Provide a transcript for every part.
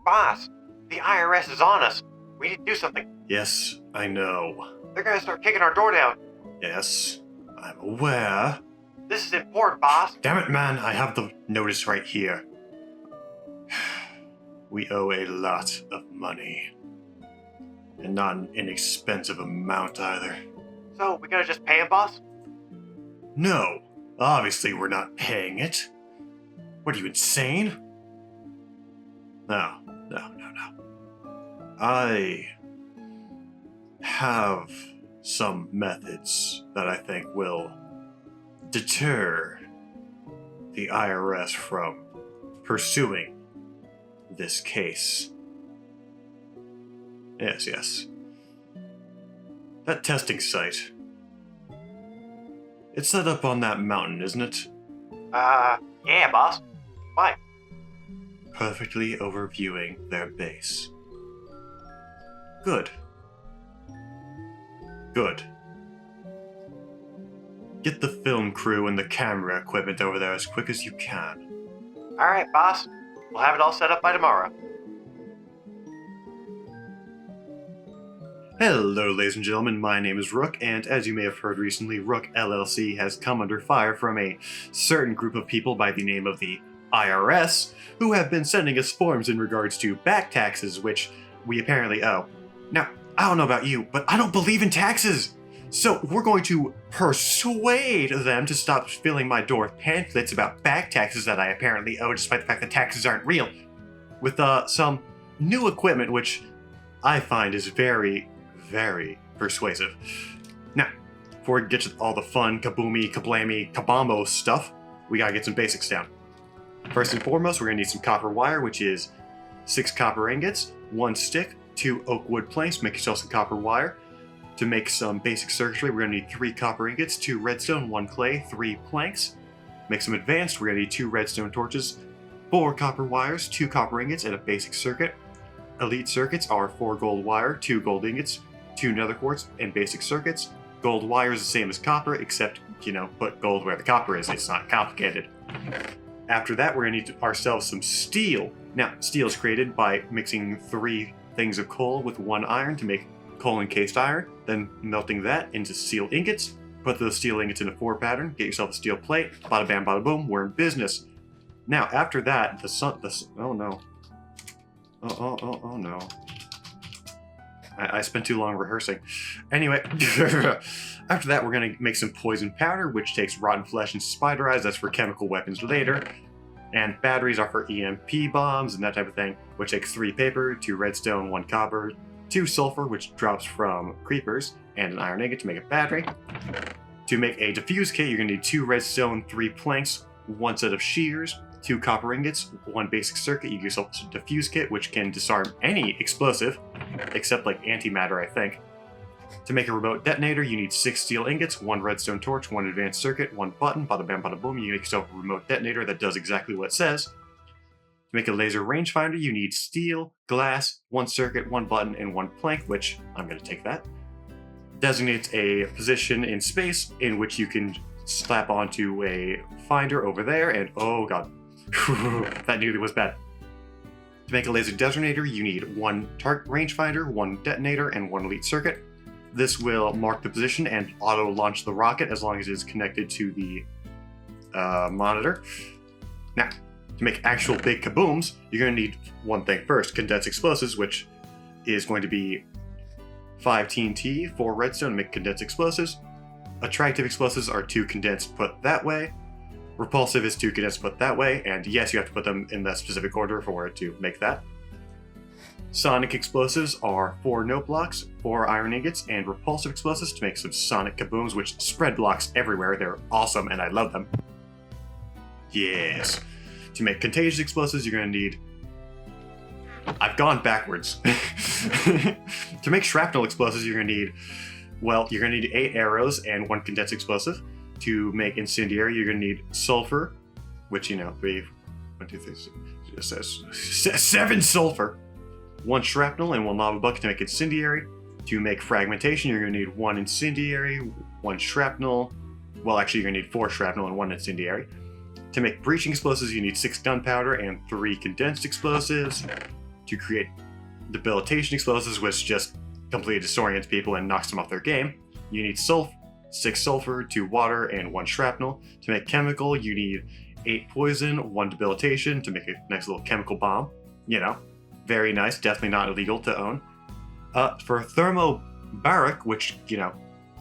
Boss, the IRS is on us. We need to do something. Yes, I know. They're gonna start kicking our door down. Yes, I'm aware. This is important, boss. Damn it, man, I have the notice right here. We owe a lot of money. And not an inexpensive amount either. So, we gotta just pay him, boss? No, obviously we're not paying it. What are you, insane? No. I have some methods that I think will deter the IRS from pursuing this case. Yes. That testing site. It's set up on that mountain, isn't it? Yeah, boss. Why? Perfectly overviewing their base. Good. Get the film crew and the camera equipment over there as quick as you can. Alright, boss. We'll have it all set up by tomorrow. Hello, ladies and gentlemen, my name is Rook, and as you may have heard recently, Rook LLC has come under fire from a certain group of people by the name of the IRS, who have been sending us forms in regards to back taxes, which we apparently owe. Now, I don't know about you, but I don't believe in taxes! So we're going to persuade them to stop filling my door with pamphlets about back taxes that I apparently owe, despite the fact that taxes aren't real, with some new equipment, which I find is very, very persuasive. Now, before we get to all the fun, kaboomy, kablammy, kabambo stuff, we gotta get some basics down. First and foremost, we're gonna need some copper wire, which is 6 copper ingots, 1 stick, 2 oak wood planks. Make yourself some copper wire. To make some basic circuitry, we're gonna need 3 copper ingots, 2 redstone, 1 clay, 3 planks. Make some advanced, we're gonna need 2 redstone torches, 4 copper wires, 2 copper ingots, and a basic circuit. Elite circuits are 4 gold wire, 2 gold ingots, 2 nether quartz, and basic circuits. Gold wire is the same as copper, except, put gold where the copper is. It's not complicated. After that, we're going to need ourselves some steel. Now, steel is created by mixing 3 things of coal with 1 iron to make coal encased iron, then melting that into steel ingots. Put those steel ingots in a 4 pattern, get yourself a steel plate, bada bam, bada boom, we're in business. Now, after that, oh no. Oh no. I spent too long rehearsing. Anyway, after that, we're going to make some poison powder, which takes rotten flesh and spider eyes. That's for chemical weapons later. And batteries are for EMP bombs and that type of thing, which takes 3 paper, 2 redstone, 1 copper, 2 sulfur, which drops from creepers, and an iron ingot to make a battery. To make a diffuse kit, you're going to need 2 redstone, 3 planks, 1 set of shears, 2 copper ingots, 1 basic circuit. You get yourself a diffuse kit, which can disarm any explosive, except like antimatter, I think. To make a remote detonator, you need 6 steel ingots, 1 redstone torch, 1 advanced circuit, 1 button, bada bam, bada boom. You make yourself a remote detonator that does exactly what it says. To make a laser rangefinder, you need steel, glass, 1 circuit, 1 button, and 1 plank, which I'm going to take that. Designates a position in space in which you can slap onto a finder over there, and oh god. That nearly was bad. To make a laser detonator, you need 1 target rangefinder, 1 detonator, and 1 elite circuit. This will mark the position and auto-launch the rocket as long as it is connected to the monitor. Now, to make actual big kabooms, you're going to need one thing first, condensed explosives, which is going to be 5 TNT, 4 redstone to make condensed explosives. Attractive explosives are 2 condensed put that way. Repulsive is 2 condensed put that way, and yes, you have to put them in that specific order for it to make that. Sonic explosives are 4 note blocks, 4 iron ingots, and repulsive explosives to make some sonic kabooms, which spread blocks everywhere. They're awesome, and I love them. Yes. To make contagious explosives, you're going to need... I've gone backwards. To make shrapnel explosives, you're going to need... Well, you're going to need 8 arrows and 1 condensed explosive. To make incendiary, you're going to need sulfur, which, 3, 1, 2, 3, 7 sulfur. 1 shrapnel and 1 lava bucket to make incendiary. To make fragmentation, you're going to need 1 incendiary, 1 shrapnel. Well, actually, you're going to need 4 shrapnel and 1 incendiary. To make breaching explosives, you need 6 gunpowder and 3 condensed explosives. to create debilitation explosives, which just completely disorients people and knocks them off their game. You need 6 sulfur, 2 water, and 1 shrapnel. To make chemical, you need 8 poison, 1 debilitation to make a nice little chemical bomb. You know, very nice, definitely not illegal to own. For thermobaric, which, you know,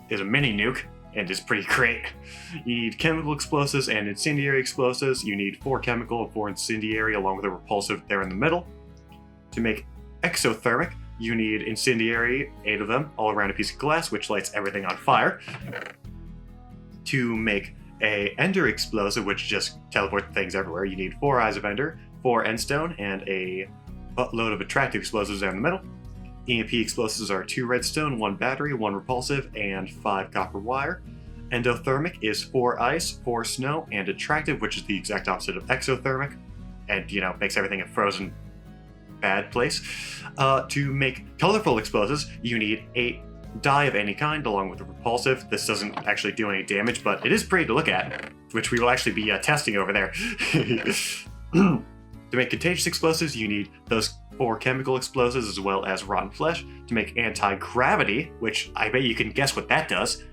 is a mini nuke and is pretty great, you need chemical explosives and incendiary explosives. You need 4 chemical and 4 incendiary along with a repulsive there in the middle. To make exothermic, you need incendiary, 8 of them, all around a piece of glass, which lights everything on fire. To make a ender explosive, which just teleports things everywhere, you need 4 eyes of ender, 4 endstone, and a buttload of attractive explosives down the middle. EMP explosives are 2 redstone, 1 battery, 1 repulsive, and 5 copper wire. Endothermic is 4 ice, 4 snow, and attractive, which is the exact opposite of exothermic, and, you know, makes everything a frozen bad place. To make colorful explosives, you need 8 dye of any kind along with a repulsive. This doesn't actually do any damage, but it is pretty to look at, which we will actually be testing over there. To make contagious explosives, you need those 4 chemical explosives as well as rotten flesh. To make anti-gravity, which I bet you can guess what that does,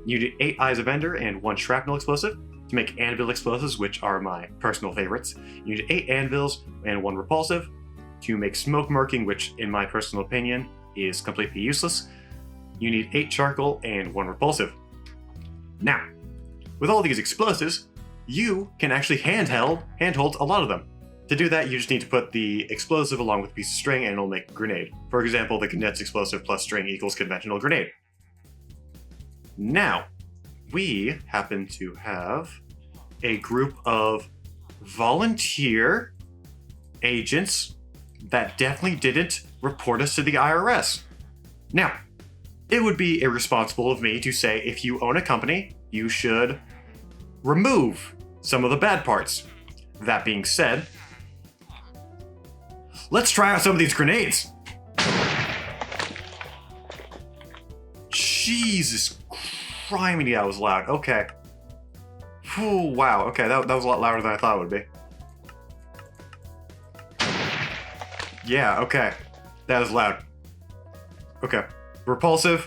you need 8 eyes of ender and 1 shrapnel explosive. To make anvil explosives, which are my personal favorites, you need 8 anvils and 1 repulsive. To make smoke murking, which in my personal opinion is completely useless, you need 8 charcoal and 1 repulsive. Now, with all these explosives, you can actually handhold a lot of them. To do that, you just need to put the explosive along with a piece of string and it'll make a grenade. For example, the condensed explosive plus string equals conventional grenade. Now, we happen to have a group of volunteer agents that definitely didn't report us to the IRS. Now, it would be irresponsible of me to say if you own a company, you should remove some of the bad parts. That being said, let's try out some of these grenades. Jesus criminy, that was loud. Okay. Oh, wow. Okay, that was a lot louder than I thought it would be. Yeah, okay. That was loud. Okay. Repulsive.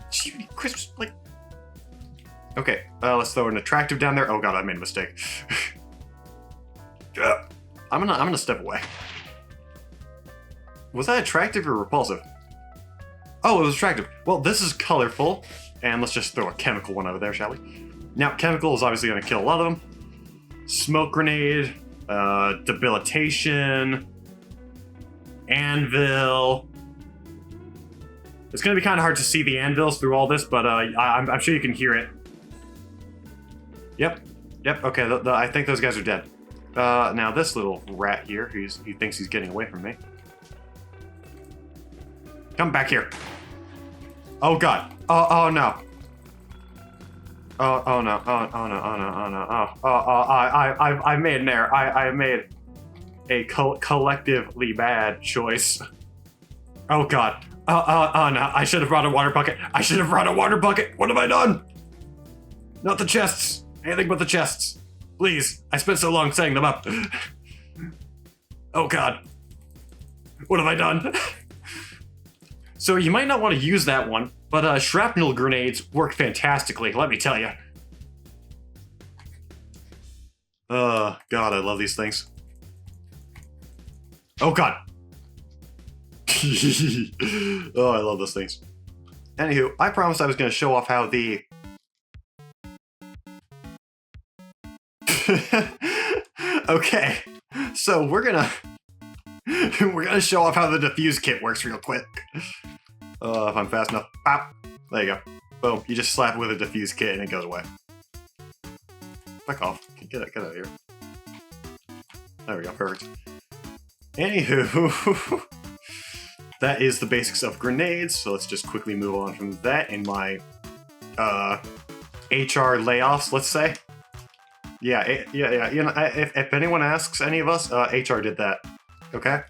Gee, crisp, like... Okay, let's throw an attractive down there. Oh god, I made a mistake. I'm gonna step away. Was that attractive or repulsive? Oh, it was attractive. Well, this is colorful. And let's just throw a chemical one over there, shall we? Now, chemical is obviously gonna kill a lot of them. Smoke grenade, debilitation, anvil. It's gonna be kind of hard to see the anvils through all this, but I'm sure you can hear it. Yep, okay, I think those guys are dead. Now this little rat here, he thinks he's getting away from me. Come back here. Oh god. Oh no. Oh no. Oh no. I made an error. I made a collectively bad choice. Oh god. Oh no. I should have brought a water bucket. What have I done? Not the chests. Anything but the chests. Please. I spent so long setting them up. Oh god. What have I done? So you might not want to use that one, but shrapnel grenades work fantastically, let me tell you. God, I love these things. Oh god. Oh, I love those things. Anywho, I promised I was going to show off how the... Okay, so we're gonna show off how the diffuse kit works real quick. If I'm fast enough. Pop. There you go. Boom. You just slap it with a diffuse kit and it goes away. Fuck off. Get out of here. There we go. Perfect. Anywho, that is the basics of grenades. So let's just quickly move on from that in my HR layoffs, let's say. Yeah. You know, if anyone asks any of us, HR did that. Okay.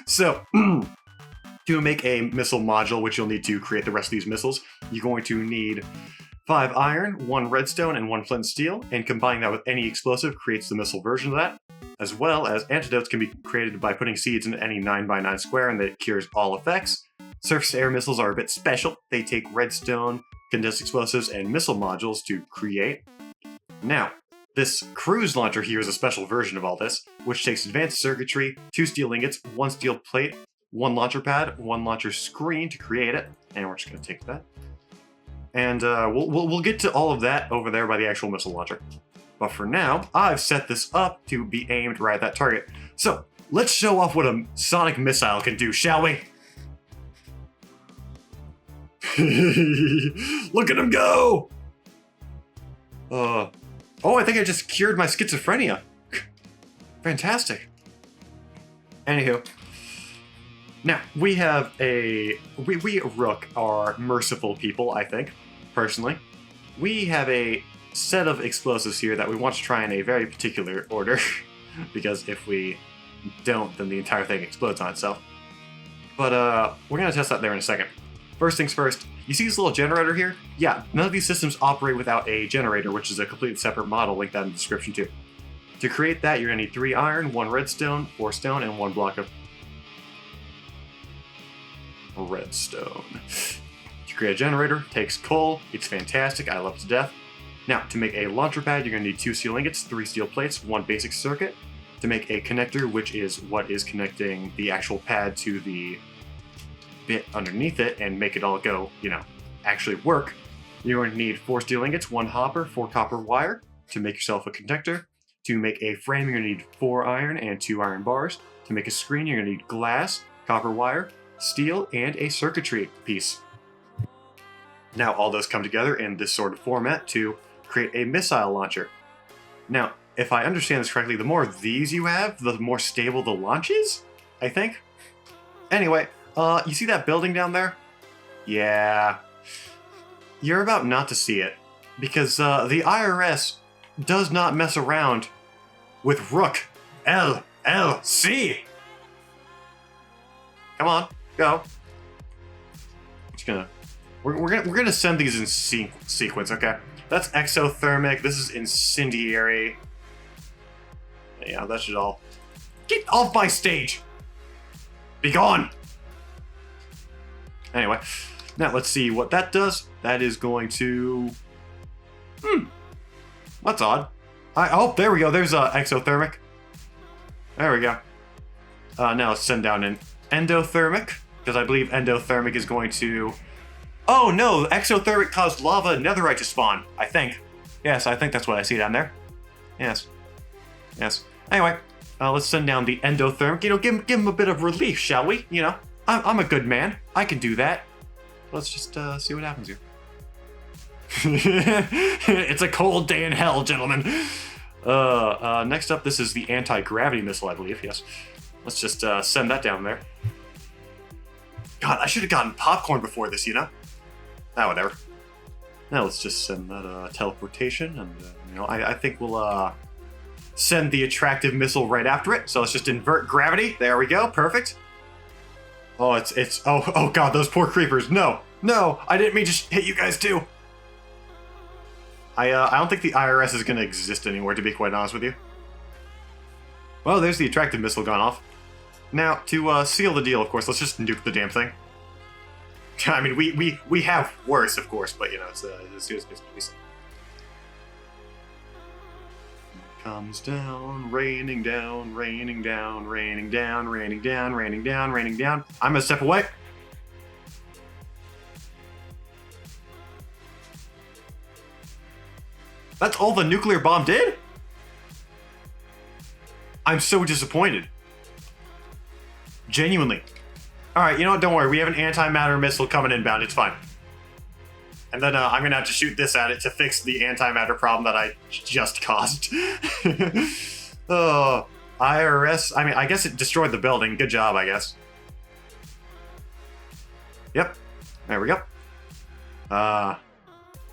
So, to make a missile module, which you'll need to create the rest of these missiles, you're going to need 5 iron, 1 redstone, and 1 flint and steel, and combining that with any explosive creates the missile version of that. as well as antidotes can be created by putting seeds in any 9x9 square, and that cures all effects. Surface-to-air missiles are a bit special. They take redstone, condensed explosives, and missile modules to create. Now, this cruise launcher here is a special version of all this, which takes advanced circuitry, 2 steel ingots, 1 steel plate, 1 launcher pad, 1 launcher screen to create it, and we're just going to take that. And we'll get to all of that over there by the actual missile launcher. But for now, I've set this up to be aimed right at that target. So, let's show off what a sonic missile can do, shall we? Look at him go! Oh, I think I just cured my schizophrenia. Fantastic. Anywho. Now, we have we Rook are merciful people, I think, personally. We have a set of explosives here that we want to try in a very particular order, because if we don't, then the entire thing explodes on itself. But we're going to test that there in a second. First things first, you see this little generator here? Yeah, none of these systems operate without a generator, which is a completely separate model, linked down in the description too. To create that, you're going to need 3 iron, 1 redstone, 4 stone, and 1 block of redstone. To create a generator, takes coal, it's fantastic, I love it to death. Now, to make a launcher pad, you're going to need 2 steel ingots, 3 steel plates, 1 basic circuit. To make a connector, which is what is connecting the actual pad to the bit underneath it and make it all go, actually work, you're going to need 4 steel ingots, 1 hopper, 4 copper wire to make yourself a connector. To make a frame, you're going to need 4 iron and 2 iron bars. To make a screen, you're going to need glass, copper wire, steel, and a circuitry piece. Now, all those come together in this sort of format to create a missile launcher. Now, if I understand this correctly, the more of these you have, the more stable the launch is, I think. Anyway, you see that building down there? Yeah. You're about not to see it, because the IRS does not mess around with Rook LLC. Come on, go. We're gonna send these in sequence, okay? That's exothermic. This is incendiary. Yeah, that should all get off my stage. Be gone. Anyway, now let's see what that does. That is going to... That's odd. Oh, there we go. There's exothermic. There we go. Now let's send down an endothermic, because I believe endothermic is going to... Oh no, exothermic caused lava and netherite to spawn, I think. Yes, I think that's what I see down there. Yes. Anyway, let's send down the endothermic. Give him a bit of relief, shall we? I'm a good man. I can do that. Let's just see what happens here. It's a cold day in hell, gentlemen. Next up, this is the anti-gravity missile, I believe. Yes. Let's just send that down there. God, I should have gotten popcorn before this, whatever. Now let's just send that teleportation, and I think we'll send the attractive missile right after it. So let's just invert gravity. There we go. Perfect. Oh, oh God, those poor creepers. No, I didn't mean to hit you guys too. I don't think the IRS is going to exist anymore, to be quite honest with you. Well, there's the attractive missile gone off. Now, to seal the deal, of course, let's just nuke the damn thing. I mean, we have worse, of course, but, it's decent. Comes down, raining down, raining down, raining down, raining down, raining down, raining down. I'm gonna step away. That's all the nuclear bomb did? I'm so disappointed. Genuinely. Alright, you know what? Don't worry. We have an antimatter missile coming inbound. It's fine. And then I'm going to have to shoot this at it to fix the antimatter problem that I just caused. Oh, IRS. I mean, I guess it destroyed the building. Good job, I guess. Yep. There we go.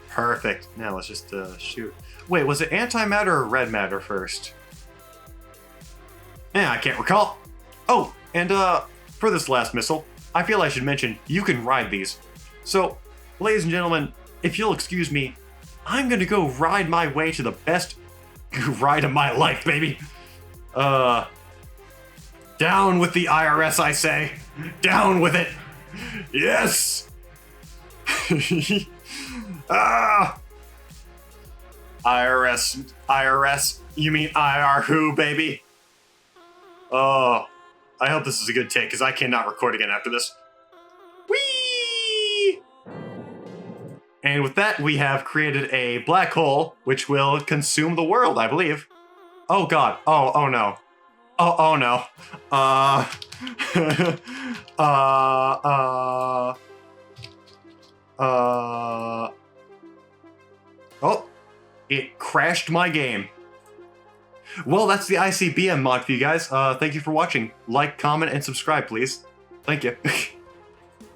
Perfect. Now let's just shoot. Wait, was it antimatter or red matter first? Yeah, I can't recall. Oh, and for this last missile, I feel I should mention you can ride these. So, ladies and gentlemen, if you'll excuse me, I'm gonna go ride my way to the best ride of my life, baby. Down with the IRS, I say. Down with it. Yes. Ah. IRS. You mean IR who, baby? Oh, I hope this is a good take, because I cannot record again after this. Whee! And with that, we have created a black hole, which will consume the world, I believe. Oh god. Oh no. Oh no. Oh, it crashed my game. Well, that's the ICBM mod for you guys. Thank you for watching. Like, comment, and subscribe, please. Thank you.